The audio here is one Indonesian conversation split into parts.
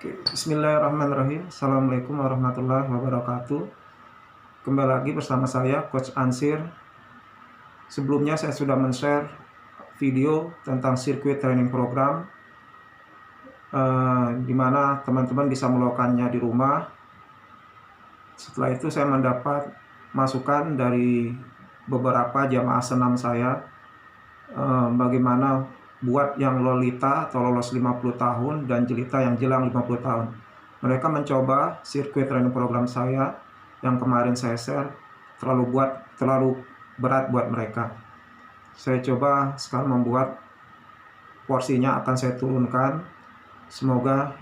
Bismillahirrahmanirrahim. Assalamualaikum warahmatullahi wabarakatuh. Kembali lagi bersama saya, Coach Ansir. Sebelumnya saya sudah men-share video tentang sirkuit training program, di mana teman-teman bisa melakukannya di rumah. Setelah itu saya mendapat masukan dari beberapa jamaah senam saya, bagaimana buat yang lolita atau lolos 50 tahun dan jelita yang jelang 50 tahun. Mereka mencoba sirkuit training program saya yang kemarin saya share, terlalu berat buat mereka. Saya coba sekarang membuat porsinya akan saya turunkan. Semoga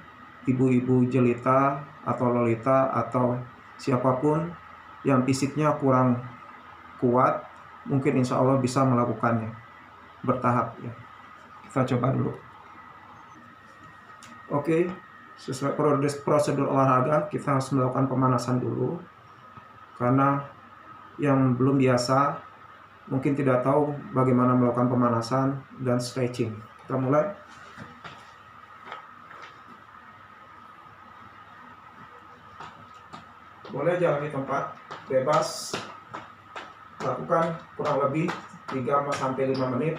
ibu-ibu jelita atau lolita atau siapapun yang fisiknya kurang kuat, mungkin insya Allah bisa melakukannya bertahap ya. Kita coba dulu. Oke, sesuai prosedur olahraga kita harus melakukan pemanasan dulu, karena yang belum biasa mungkin tidak tahu bagaimana melakukan pemanasan dan stretching. Kita mulai. Boleh jalan di tempat bebas, lakukan kurang lebih 3-5 menit.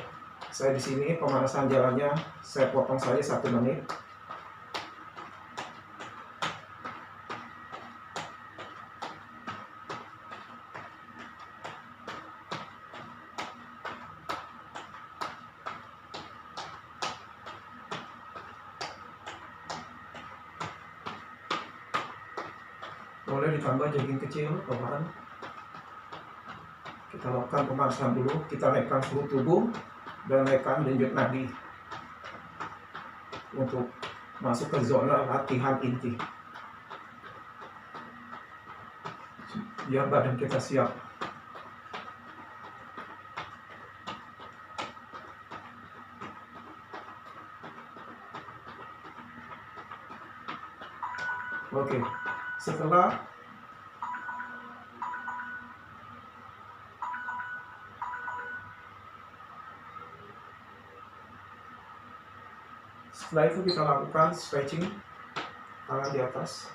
Saya di sini pemanasan jalannya saya potong saja 1 menit. Boleh ditambah jogging kecil, teman. Kita lakukan pemanasan dulu, kita naikkan suhu tubuh dan naikkan denyut nadi untuk masuk ke zona latihan inti, biar badan kita siap. Oke, setelah itu kita lakukan stretching, tangan di atas,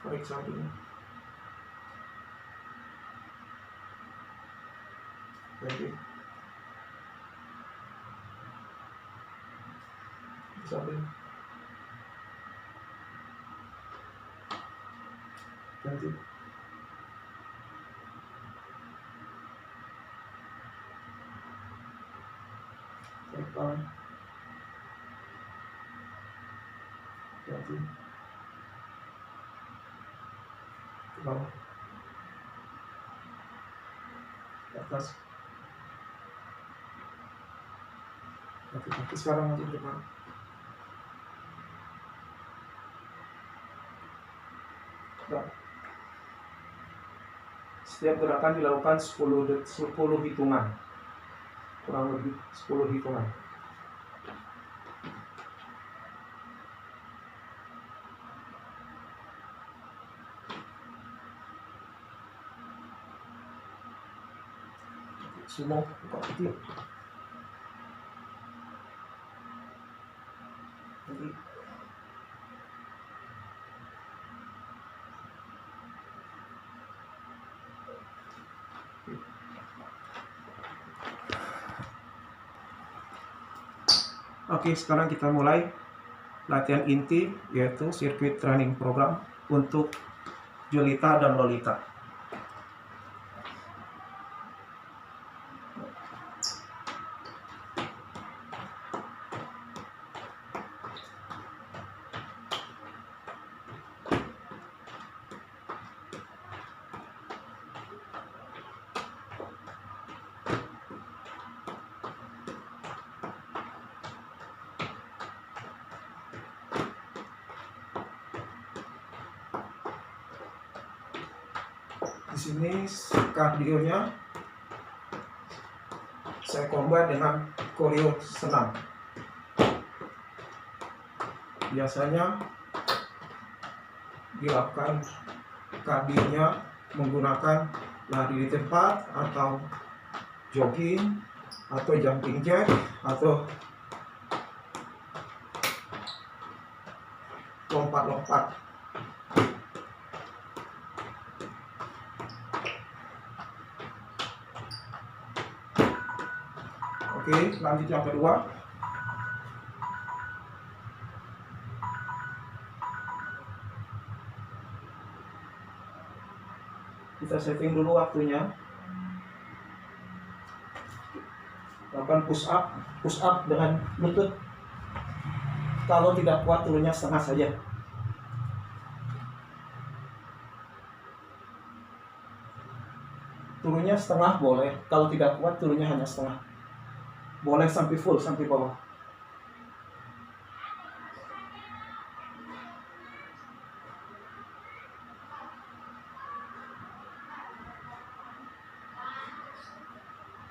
tarik samping, lagi samping, ganti. Tangan ganti ke bawah, ke atas, kaki sekarang maju ke depan. Nah, setiap gerakan dilakukan 10 hitungan, kurang lebih 10 hitungan. Sumo, buka kecil. Nanti. Oke, sekarang kita mulai latihan inti, yaitu sirkuit training program untuk jelita dan lolita. Di sini kardionya saya combine dengan koreo senam. Biasanya dilakukan kardionya menggunakan lari di tempat atau jogging atau jumping jack atau lompat-lompat. Oke, lanjut yang kedua. Kita setting dulu waktunya. Lakukan push up dengan lutut. Kalau tidak kuat turunnya setengah saja. Turunnya setengah boleh, kalau tidak kuat turunnya hanya setengah. Boleh sampai full, sampai bawah.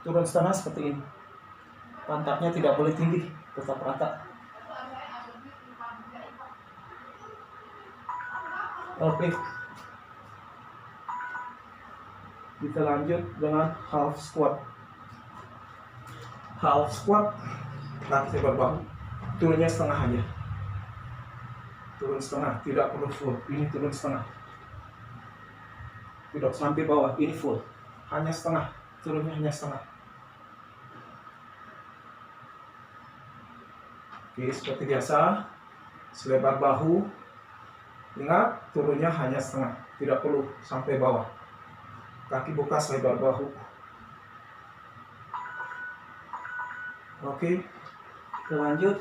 Turun setengah seperti ini. Pantatnya tidak boleh tinggi, tetap rata. Oke. Kita lanjut dengan half squat. Half squat, kaki sebelah bahu, turunnya setengah aja. Turun setengah, tidak perlu full. Ini turun setengah. Tidak sampai bawah, ini full. Hanya setengah, turunnya hanya setengah. Oke, seperti biasa, selebar bahu. Ingat, turunnya hanya setengah, tidak perlu sampai bawah. Kaki buka selebar bahu. Oke, kita lanjut.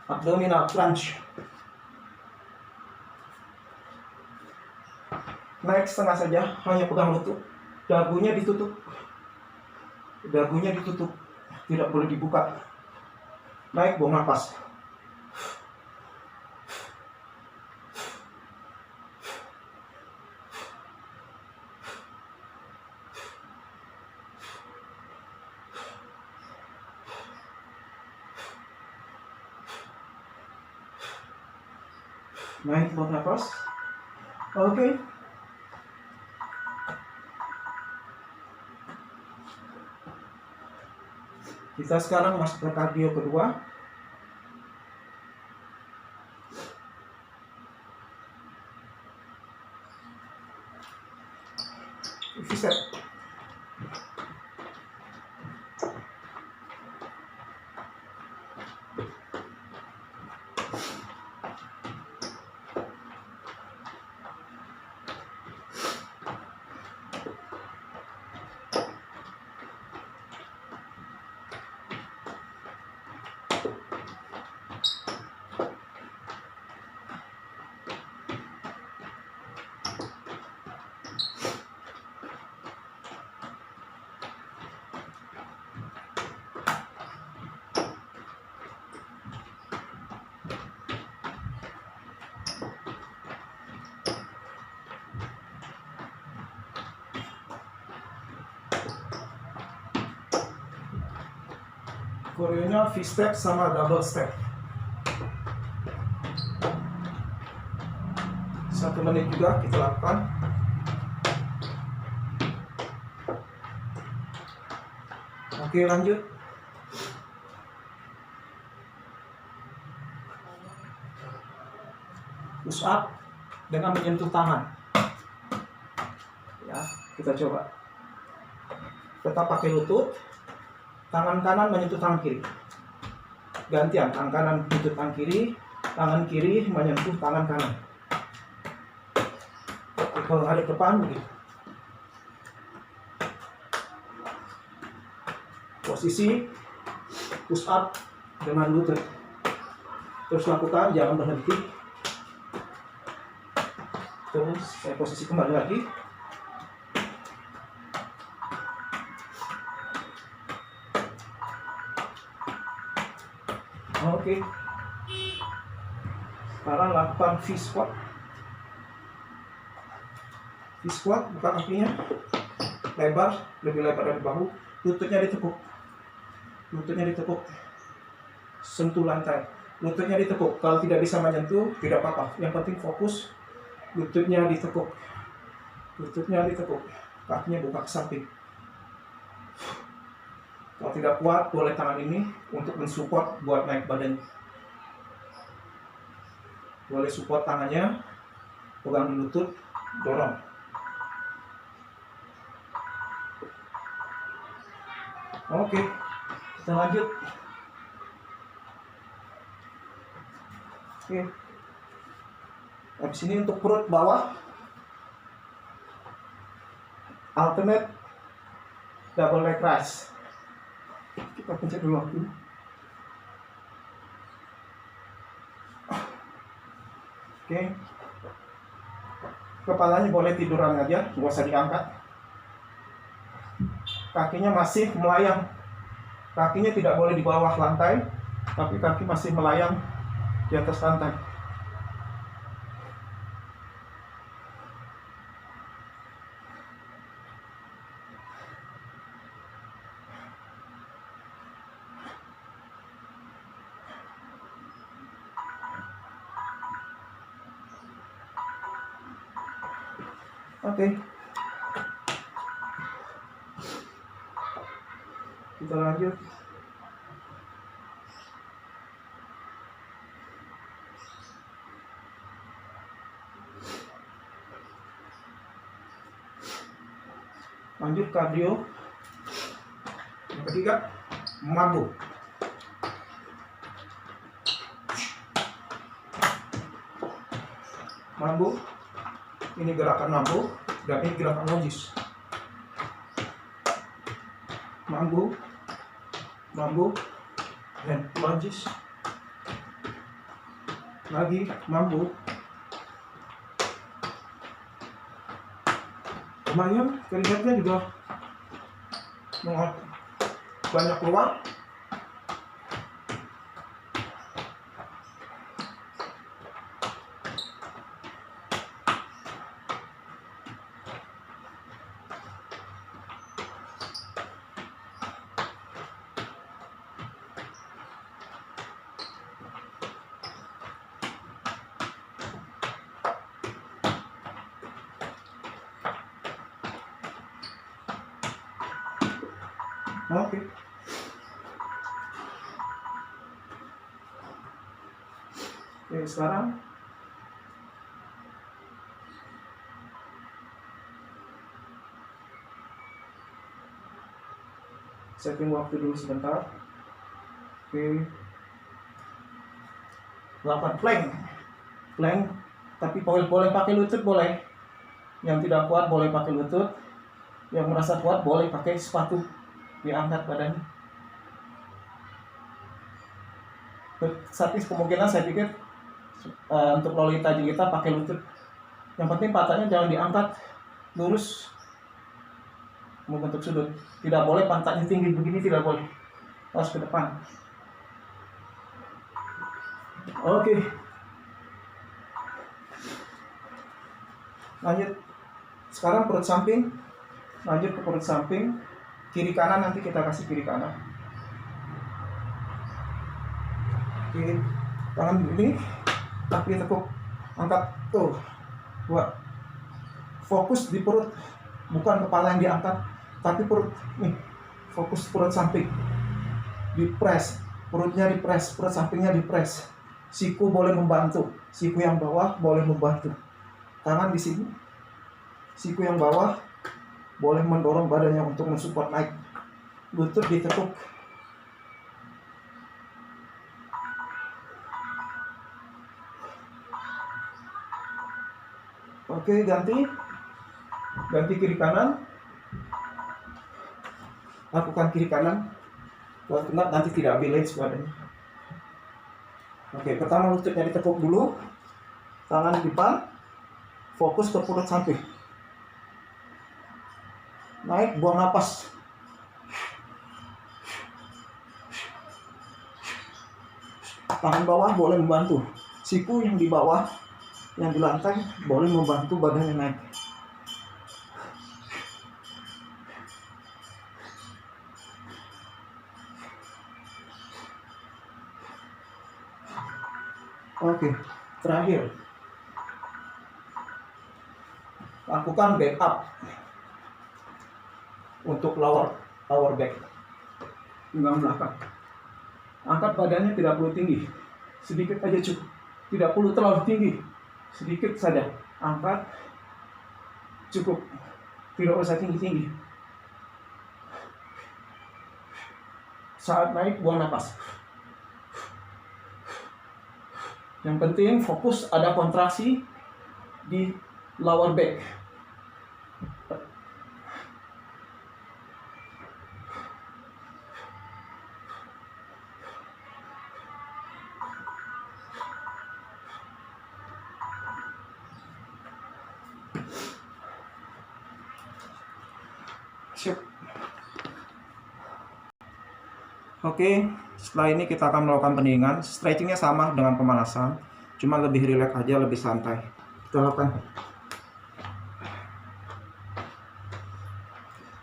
Abdominal crunch. Naik setengah saja, hanya pegang lutut. Dagunya ditutup. Dagunya ditutup, tidak boleh dibuka. Naik, buang nafas. Naik, buang nafas. Oke. Kita sekarang masuk ke kardio kedua. Reset. Koreonya V-step sama double step. 1 menit juga kita lakukan. Oke, lanjut. Push up dengan menyentuh tangan. Ya, kita coba. Tetap pakai lutut. Tangan kanan menyentuh tangan kiri. Gantian, tangan kanan menyentuh tangan kiri, tangan kiri menyentuh tangan kanan. Oke, kalau ada depan begitu. Posisi push up dengan lutut. Terus lakukan, jangan berhenti. Terus saya posisi kembali lagi. Oke. Sekarang lakukan V-squat. V-squat, buka kakinya lebar, lebih lebar dari bahu. Lututnya ditekuk. Lututnya ditekuk. Sentuh lantai. Lututnya ditekuk. Kalau tidak bisa menyentuh, tidak apa-apa. Yang penting fokus. Lututnya ditekuk. Lututnya ditekuk. Kakinya buka ke samping. Kalau tidak kuat, boleh tangan ini untuk mensupport buat naik badan. Boleh support tangannya, pegang di lutut, dorong. Oke, kita lanjut. Oke. Habis ini untuk perut bawah, alternate double leg raise. Kita pencet dulu waktu. Oke. Kepalanya boleh tiduran aja, nggak usah diangkat. Kakinya masih melayang. Kakinya tidak boleh di bawah lantai, tapi kaki masih melayang di atas lantai. Oke. Kita lanjut. Lanjut cardio. Yang ketiga, mambo. Mambo. Ini gerakan mambo dan ini gerakan logis. Mambo, mambo, dan logis. Lagi mambo. Lumayan, keringatnya juga banyak keluar. Oke. Oke, sekarang setting waktu dulu sebentar. Oke. 8 plank, tapi boleh pakai lutut, boleh. Yang tidak kuat boleh pakai lutut. Yang merasa kuat boleh pakai sepatu. Diangkat badannya. Tapi kemungkinan saya pikir untuk Lolita Jelita pakai lutut. Yang penting patahnya jangan diangkat lurus membentuk sudut. Tidak boleh pantatnya tinggi begini, tidak boleh. Harus ke depan. Oke. Lanjut. Sekarang perut samping. Lanjut ke perut samping. Kiri kanan, nanti kita kasih kiri kanan. Oke, tangan ini kaki tekuk, angkat tuh. Buat fokus di perut, bukan kepala yang diangkat, tapi perut nih. Fokus perut samping. Dipres, perutnya dipres, perut sampingnya dipres. Siku boleh membantu, siku yang bawah boleh membantu. Tangan di sini. Siku yang bawah boleh mendorong badannya untuk mensupport naik. Lutut ditekuk. Oke, ganti kiri kanan. Lakukan kiri kanan. Kalau kena nanti tidak balance badannya. Oke, pertama lututnya ditekuk dulu. Tangan di depan. Fokus ke perut samping. Naik, buang napas. Tangan bawah boleh membantu. Siku yang di bawah, yang di lantai boleh membantu badannya naik. Oke, terakhir. Lakukan back up untuk lower back. pinggang belakang. Angkat badannya, tidak perlu tinggi, sedikit aja cukup. Tidak perlu terlalu tinggi, sedikit saja. Angkat, cukup. Tidak usah tinggi-tinggi. Saat naik, buang napas. Yang penting fokus ada kontraksi di lower back. Siap. Oke, setelah ini kita akan melakukan pendinginan. Stretchingnya sama dengan pemanasan, cuma lebih rileks aja, lebih santai. Kita lakukan.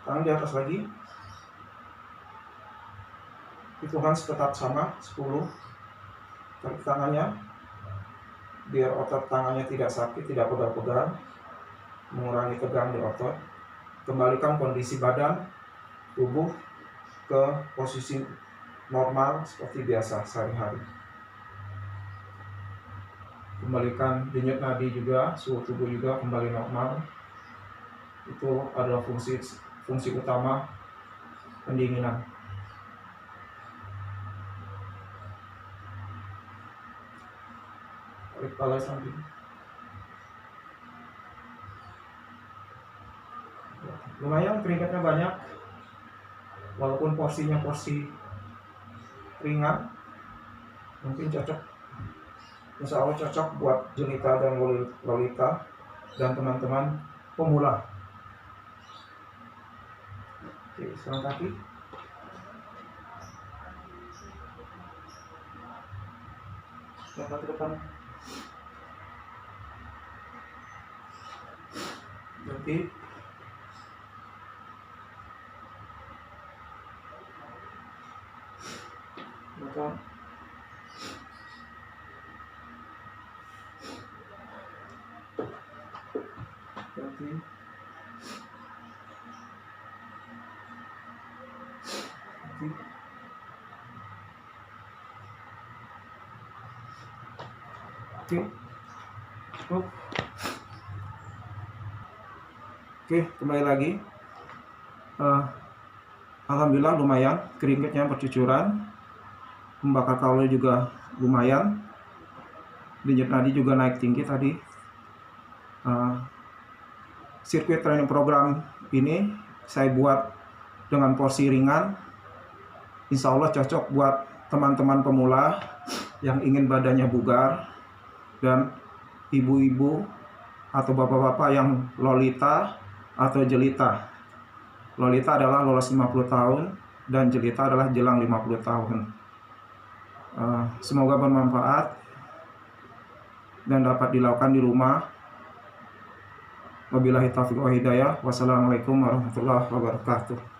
Tangan di atas lagi. Hitungan tetap sama, 10. Tarik tangannya, biar otot tangannya tidak sakit, tidak pegal-pegal, mengurangi tegang di otot. Kembalikan kondisi badan, tubuh ke posisi normal seperti biasa sehari-hari. Kembalikan denyut nadi juga, suhu tubuh juga kembali normal. Itu adalah fungsi utama pendinginan. Tarik kepala samping. Lumayan keringatnya banyak, walaupun porsinya porsi ringan, mungkin cocok, insya Allah cocok buat jelita dan lolita dan teman-teman pemula. Oke, sekarang kaki. Langkah ke depan. Berhenti. Belakang. Berhenti. Oke. Oke, kembali lagi. Alhamdulillah lumayan, keringetnya bercucuran, membakar kalori juga lumayan, denyut nadi juga naik tinggi tadi. Sirkuit training program ini saya buat dengan porsi ringan, insya Allah cocok buat teman-teman pemula yang ingin badannya bugar, dan ibu-ibu atau bapak-bapak yang lolita atau jelita. Lolita adalah lolos 50 tahun dan jelita adalah jelang 50 tahun. Semoga bermanfaat dan dapat dilakukan di rumah. Wabillahi taufiq wa hidayah. Wassalamualaikum warahmatullahi wabarakatuh.